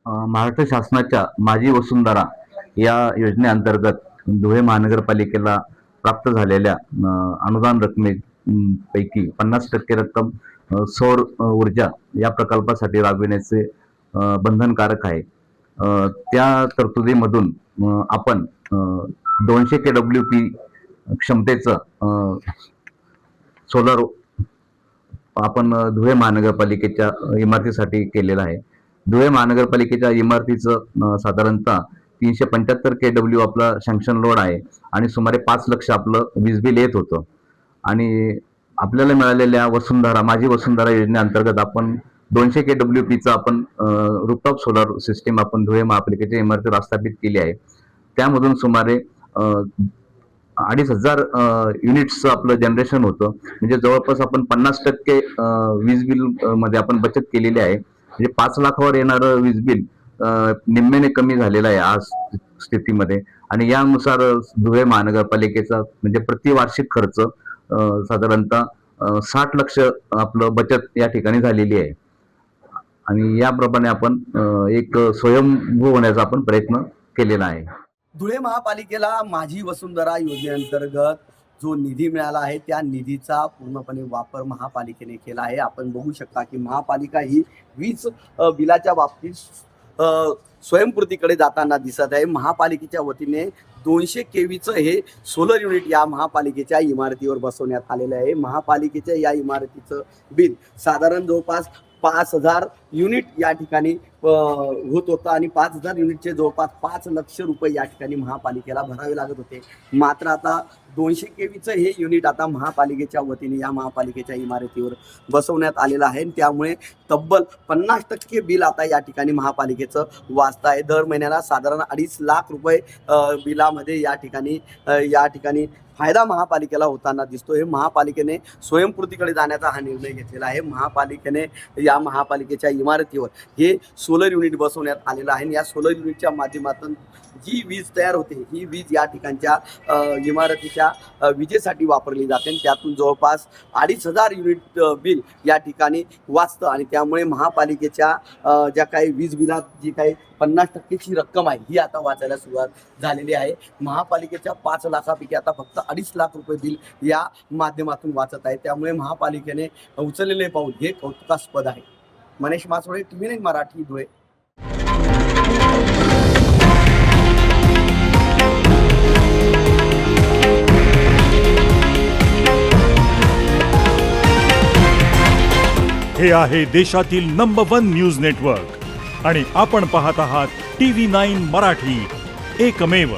महाराष्ट्र शासनाच्या माझी वसुंधरा या योजनेअंतर्गत धुळे महानगरपालिकेला प्राप्त झालेल्या अनुदान पैकी 50% रक्कम सौर ऊर्जा या प्रकल्पासाठी राबविण्याचे बंधनकारक आहे। त्या तरतुदीमधून आपण 200 KWP क्षमतेचं सोलर आपण धुळे महानगरपालिकेच्या इमारतीसाठी केलेलं आहे। धुळे महानगरपालिकेच्या इमारतीचं साधारणतः 375 KW आपला सँक्शन लोड आहे आणि सुमारे 5 लक्ष आपलं वीज बिल येत होतं। आणि आपल्याला मिळालेल्या माझी वसुंधरा योजनेअंतर्गत आपण 200 KWPचं आपण रूफटॉप सोलर सिस्टीम आपण धुळे महापालिकेच्या इमारतीवर प्रस्थापित केली आहे। त्यामधून सुमारे 2500 युनिट्सचं आपलं जनरेशन होतं, म्हणजे जवळपास आपण 50% वीज बिल मध्ये आपण बचत केलेली आहे। म्हणजे 5 लाखावर येणारं वीज बिल निम्म्याने कमी झालेलं आहे आज स्थितीमध्ये। आणि यानुसार धुळे महानगरपालिकेचा म्हणजे प्रतिवार्षिक खर्च साधारणतः 60 लक्ष आपलं बचत या ठिकाणी झालेली आहे। आणि याप्रमाणे आपण एक स्वयंभू होण्याचा आपण प्रयत्न केलेला आहे। धुळे महापालिकेला माझी वसुंधरा योजनेअंतर्गत जो निधी मिळाला आहे त्या निधीचा पूर्णपणे वापर महापालिकेने केला आहे। आपण बघू शकता की महापालिका ही वीज बिलाच्या बाबतीत स्वयंपूर्तीकडे जाताना दिसत आहे। महापालिकेच्या वतीने 200 KVचं हे सोलर युनिट या महापालिकेच्या इमारतीवर बसवण्यात आलेलं आहे। महापालिकेच्या या इमारतीचं बिल साधारण जवळपास 5000 युनिट या ठिकाणी होत होता आणि 5000 युनिटचे जवळपास 5 लक्ष रुपये या ठिकाणी महापालिकेला भरावे लागत होते। मात्र आता 200 KVचं हे युनिट आता महापालिकेच्या वतीने या महापालिकेच्या इमारतीवर बसवण्यात आलेलं आहे। त्यामुळे तब्बल 50% बिल आता या ठिकाणी महापालिकेचं वाचत आहे। दर महिन्याला साधारण 2.5 लाख रुपये बिलामध्ये या ठिकाणी फायदा महापालिकेला होताना दिसतो। हे महापालिकेने स्वयंपूर्तीकडे जाण्याचा हा निर्णय घेतलेला आहे। महापालिकेने या महापालिकेच्या इमारतीवर हे सोलर युनिट बसवण्यात आलेलं आहे। या सोलर युनिटच्या माध्यमातून जी वीज तयार होते ही वीज या ठिकाणच्या इमारतीच्या विजेसाठी वापरली जाते। त्यातून जवळपास 2500 युनिट बिल या ठिकाणी वाचतं आणि त्यामुळे महापालिकेच्या ज्या काही वीज बिलात जी काही 50%ची रक्कम आहे ही आता वाचायला सुरुवात झालेली आहे। महापालिकेच्या 5 लाखापैकी आता फक्त 2.5 लाख रुपये बिल या माध्यमातून वाचत आहे। त्यामुळे महापालिकेने उचललेले पाऊल हे कौतुकास्पद आहे। मनीष मासोळे, TV9 मराठी, धुळे। हे आहे देशातील नंबर 1 न्यूज नेटवर्क आणि आपण पाहत आहात TV9 मराठी, एकमेव।